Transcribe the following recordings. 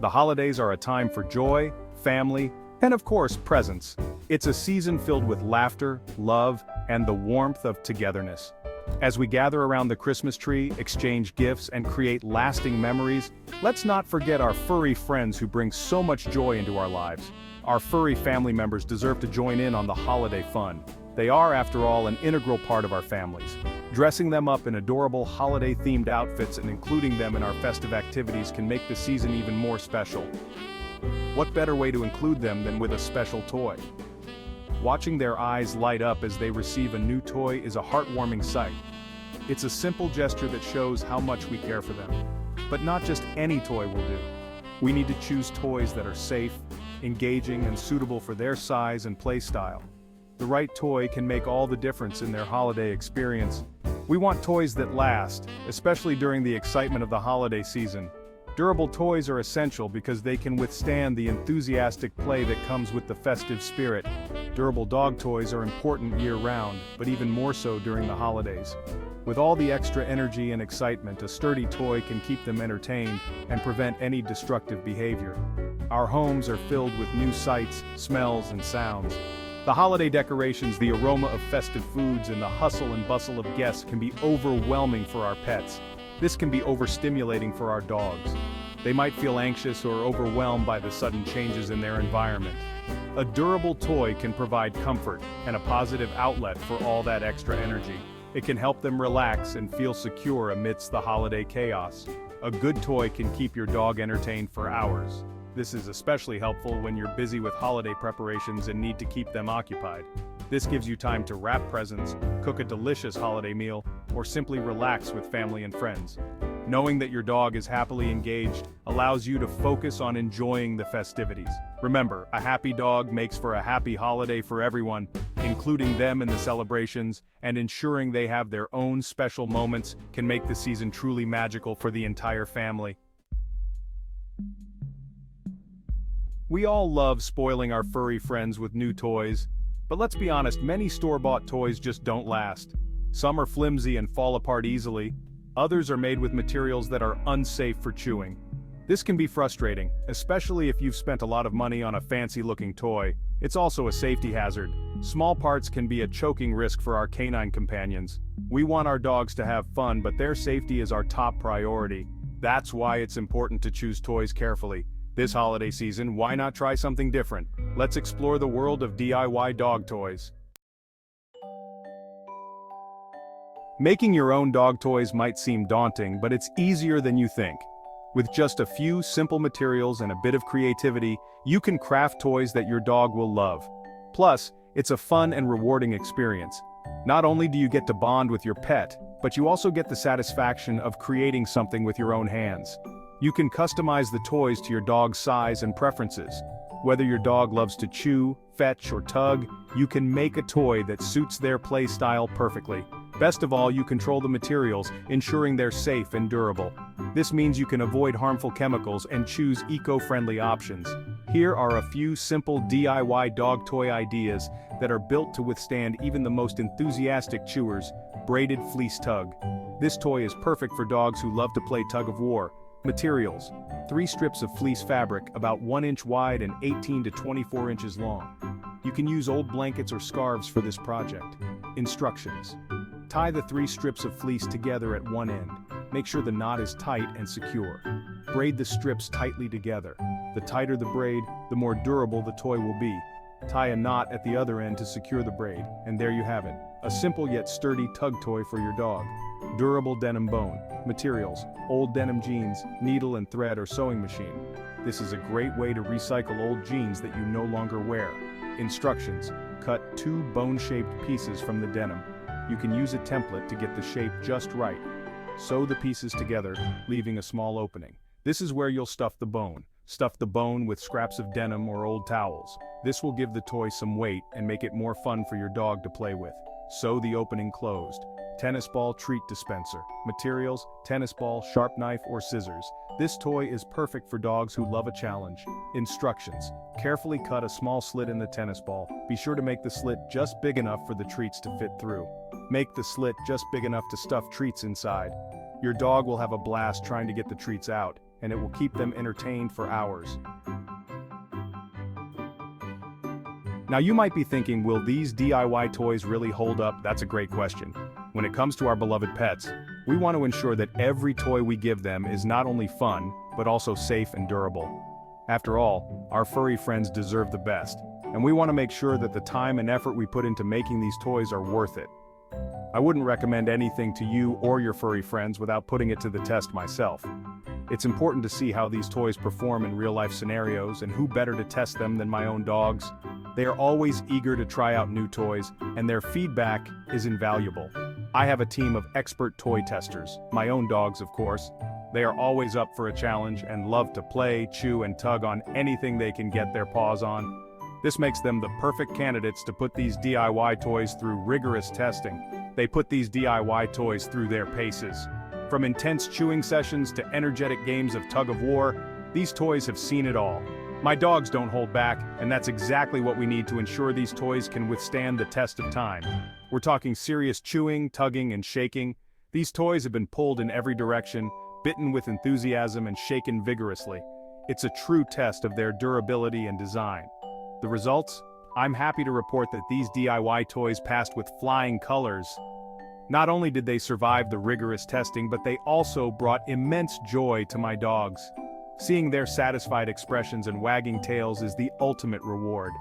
The holidays are a time for joy, family, and of course, presents. It's a season filled with laughter, love, and the warmth of togetherness. As we gather around the Christmas tree, exchange gifts, and create lasting memories, let's not forget our furry friends who bring so much joy into our lives. Our furry family members deserve to join in on the holiday fun. They are, after all, an integral part of our families. Dressing them up in adorable holiday-themed outfits and including them in our festive activities can make the season even more special. What better way to include them than with a special toy? Watching their eyes light up as they receive a new toy is a heartwarming sight. It's a simple gesture that shows how much we care for them. But not just any toy will do. We need to choose toys that are safe, engaging, and suitable for their size and play style. The right toy can make all the difference in their holiday experience. We want toys that last, especially during the excitement of the holiday season. Durable toys are essential because they can withstand the enthusiastic play that comes with the festive spirit. Durable dog toys are important year-round, but even more so during the holidays. With all the extra energy and excitement, a sturdy toy can keep them entertained and prevent any destructive behavior. Our homes are filled with new sights, smells, and sounds. The holiday decorations, the aroma of festive foods, and the hustle and bustle of guests can be overwhelming for our pets. This can be overstimulating for our dogs. They might feel anxious or overwhelmed by the sudden changes in their environment. A durable toy can provide comfort and a positive outlet for all that extra energy. It can help them relax and feel secure amidst the holiday chaos. A good toy can keep your dog entertained for hours. This is especially helpful when you're busy with holiday preparations and need to keep them occupied. This gives you time to wrap presents, cook a delicious holiday meal, or simply relax with family and friends. Knowing that your dog is happily engaged allows you to focus on enjoying the festivities. Remember, a happy dog makes for a happy holiday for everyone, including them in the celebrations, and ensuring they have their own special moments can make the season truly magical for the entire family. We all love spoiling our furry friends with new toys, but let's be honest, many store-bought toys just don't last. Some are flimsy and fall apart easily. Others are made with materials that are unsafe for chewing. This can be frustrating, especially if you've spent a lot of money on a fancy-looking toy. It's also a safety hazard. Small parts can be a choking risk for our canine companions. We want our dogs to have fun, but their safety is our top priority. That's why it's important to choose toys carefully. This holiday season, why not try something different? Let's explore the world of DIY dog toys. Making your own dog toys might seem daunting, but it's easier than you think. With just a few simple materials and a bit of creativity, you can craft toys that your dog will love. Plus, it's a fun and rewarding experience. Not only do you get to bond with your pet, but you also get the satisfaction of creating something with your own hands. You can customize the toys to your dog's size and preferences. Whether your dog loves to chew, fetch, or tug, you can make a toy that suits their play style perfectly. Best of all, you control the materials, ensuring they're safe and durable. This means you can avoid harmful chemicals and choose eco-friendly options. Here are a few simple DIY dog toy ideas that are built to withstand even the most enthusiastic chewers. Braided fleece tug. This toy is perfect for dogs who love to play tug-of-war. Materials: 3 strips of fleece fabric about 1 inch wide and 18 to 24 inches long. You can use old blankets or scarves for this project. Instructions: tie the 3 strips of fleece together at one end. Make sure the knot is tight and secure. Braid the strips tightly together. The tighter the braid, the more durable the toy will be. Tie a knot at the other end to secure the braid, and there you have it. A simple yet sturdy tug toy for your dog. Durable denim bone. Materials: old denim jeans, needle and thread or sewing machine. This is a great way to recycle old jeans that you no longer wear. Instructions: cut 2 bone-shaped pieces from the denim. You can use a template to get the shape just right. Sew the pieces together, leaving a small opening. This is where you'll stuff the bone. Stuff the bone with scraps of denim or old towels. This will give the toy some weight and make it more fun for your dog to play with. Sew the opening closed. Tennis ball treat dispenser. Materials: tennis ball, sharp knife, or scissors. This toy is perfect for dogs who love a challenge. Instructions: carefully cut a small slit in the tennis ball. Be sure to make the slit just big enough for the treats to fit through. Make the slit just big enough to stuff treats inside. Your dog will have a blast trying to get the treats out. and it will keep them entertained for hours. Now you might be thinking, will these DIY toys really hold up? That's a great question. When it comes to our beloved pets, we want to ensure that every toy we give them is not only fun, but also safe and durable. After all, our furry friends deserve the best, and we want to make sure that the time and effort we put into making these toys are worth it. I wouldn't recommend anything to you or your furry friends without putting it to the test myself. It's important to see how these toys perform in real-life scenarios, and who better to test them than my own dogs. They are always eager to try out new toys, and their feedback is invaluable. I have a team of expert toy testers, my own dogs of course. They are always up for a challenge and love to play, chew and tug on anything they can get their paws on. This makes them the perfect candidates to put these DIY toys through rigorous testing. They put these DIY toys through their paces. From intense chewing sessions to energetic games of tug-of-war, these toys have seen it all. My dogs don't hold back, and that's exactly what we need to ensure these toys can withstand the test of time. We're talking serious chewing, tugging, and shaking. These toys have been pulled in every direction, bitten with enthusiasm and shaken vigorously. It's a true test of their durability and design. The results? I'm happy to report that these DIY toys passed with flying colors. Not only did they survive the rigorous testing, but they also brought immense joy to my dogs. Seeing their satisfied expressions and wagging tails is the ultimate reward.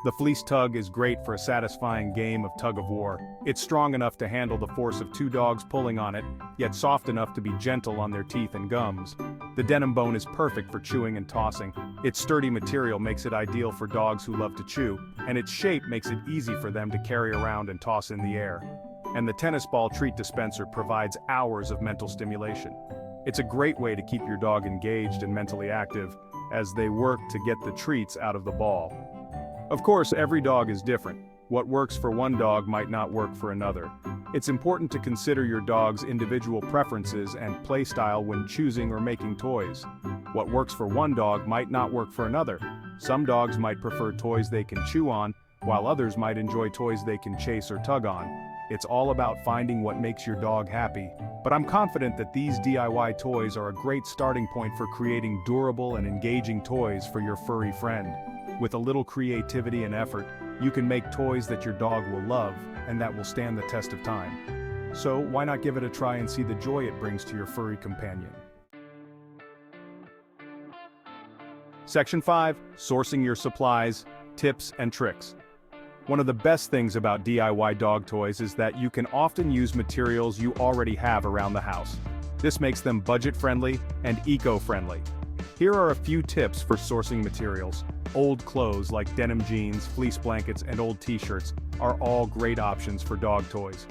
The fleece tug is great for a satisfying game of tug-of-war. It's strong enough to handle the force of two dogs pulling on it, yet soft enough to be gentle on their teeth and gums. The denim bone is perfect for chewing and tossing. Its sturdy material makes it ideal for dogs who love to chew, and its shape makes it easy for them to carry around and toss in the air. And the tennis ball treat dispenser provides hours of mental stimulation. It's a great way to keep your dog engaged and mentally active as they work to get the treats out of the ball. Of course, every dog is different. What works for one dog might not work for another. It's important to consider your dog's individual preferences and play style when choosing or making toys. What works for one dog might not work for another. Some dogs might prefer toys they can chew on, while others might enjoy toys they can chase or tug on. It's all about finding what makes your dog happy. But I'm confident that these DIY toys are a great starting point for creating durable and engaging toys for your furry friend. With a little creativity and effort, you can make toys that your dog will love and that will stand the test of time. So why not give it a try and see the joy it brings to your furry companion? Section 5. Sourcing your supplies, tips and tricks. One of the best things about DIY dog toys is that you can often use materials you already have around the house. This makes them budget-friendly and eco-friendly. Here are a few tips for sourcing materials. Old clothes like denim jeans, fleece blankets, and old t-shirts are all great options for dog toys.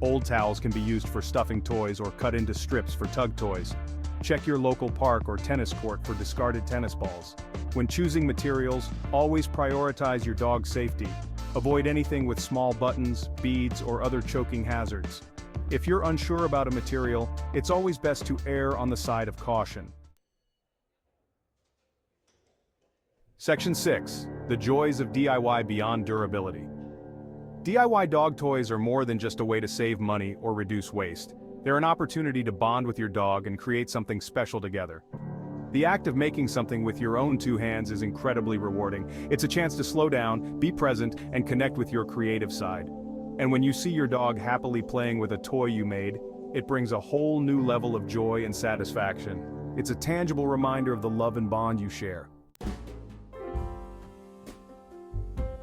Old towels can be used for stuffing toys or cut into strips for tug toys. Check your local park or tennis court for discarded tennis balls. When choosing materials, always prioritize your dog's safety. Avoid anything with small buttons, beads, or other choking hazards. If you're unsure about a material, it's always best to err on the side of caution. Section 6. The joys of DIY beyond durability. DIY dog toys are more than just a way to save money or reduce waste. They're an opportunity to bond with your dog and create something special together. The act of making something with your own two hands is incredibly rewarding. It's a chance to slow down, be present, and connect with your creative side. And when you see your dog happily playing with a toy you made, it brings a whole new level of joy and satisfaction. It's a tangible reminder of the love and bond you share.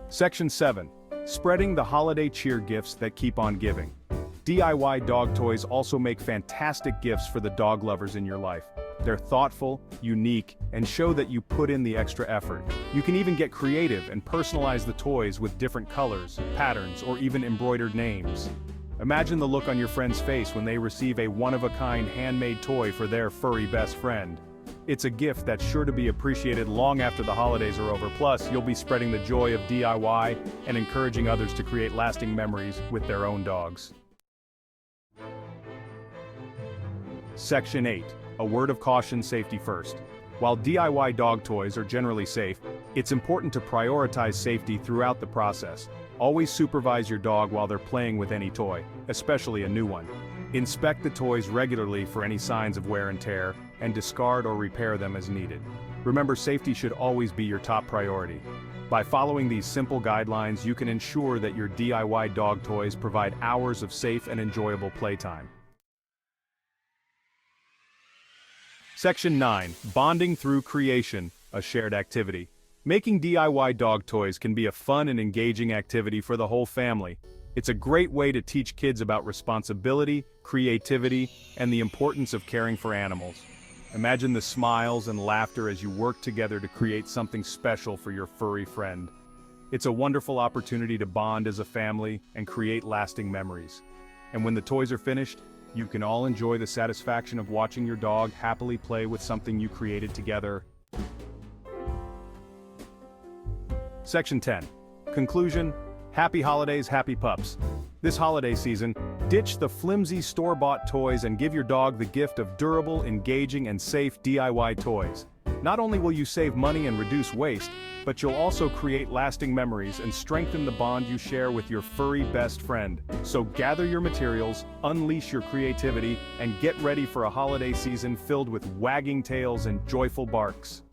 Section 7. Spreading the holiday cheer gifts that keep on giving. DIY dog toys also make fantastic gifts for the dog lovers in your life. They're thoughtful, unique, and show that you put in the extra effort. You can even get creative and personalize the toys with different colors, patterns, or even embroidered names. Imagine the look on your friend's face when they receive a one-of-a-kind handmade toy for their furry best friend. It's a gift that's sure to be appreciated long after the holidays are over. Plus, you'll be spreading the joy of DIY and encouraging others to create lasting memories with their own dogs. Section 8. A word of caution, safety first. While DIY dog toys are generally safe, it's important to prioritize safety throughout the process. Always supervise your dog while they're playing with any toy, especially a new one. Inspect the toys regularly for any signs of wear and tear, and discard or repair them as needed. Remember, safety should always be your top priority. By following these simple guidelines, you can ensure that your DIY dog toys provide hours of safe and enjoyable playtime. Section 9. Bonding through creation, a shared activity. Making DIY dog toys can be a fun and engaging activity for the whole family. It's a great way to teach kids about responsibility, creativity, and the importance of caring for animals. Imagine the smiles and laughter as you work together to create something special for your furry friend. It's a wonderful opportunity to bond as a family and create lasting memories. And when the toys are finished, you can all enjoy the satisfaction of watching your dog happily play with something you created together. Section 10. Conclusion. Happy holidays, happy pups. This holiday season, ditch the flimsy store-bought toys and give your dog the gift of durable, engaging, and safe DIY toys. Not only will you save money and reduce waste, but you'll also create lasting memories and strengthen the bond you share with your furry best friend. So gather your materials, unleash your creativity, and get ready for a holiday season filled with wagging tails and joyful barks.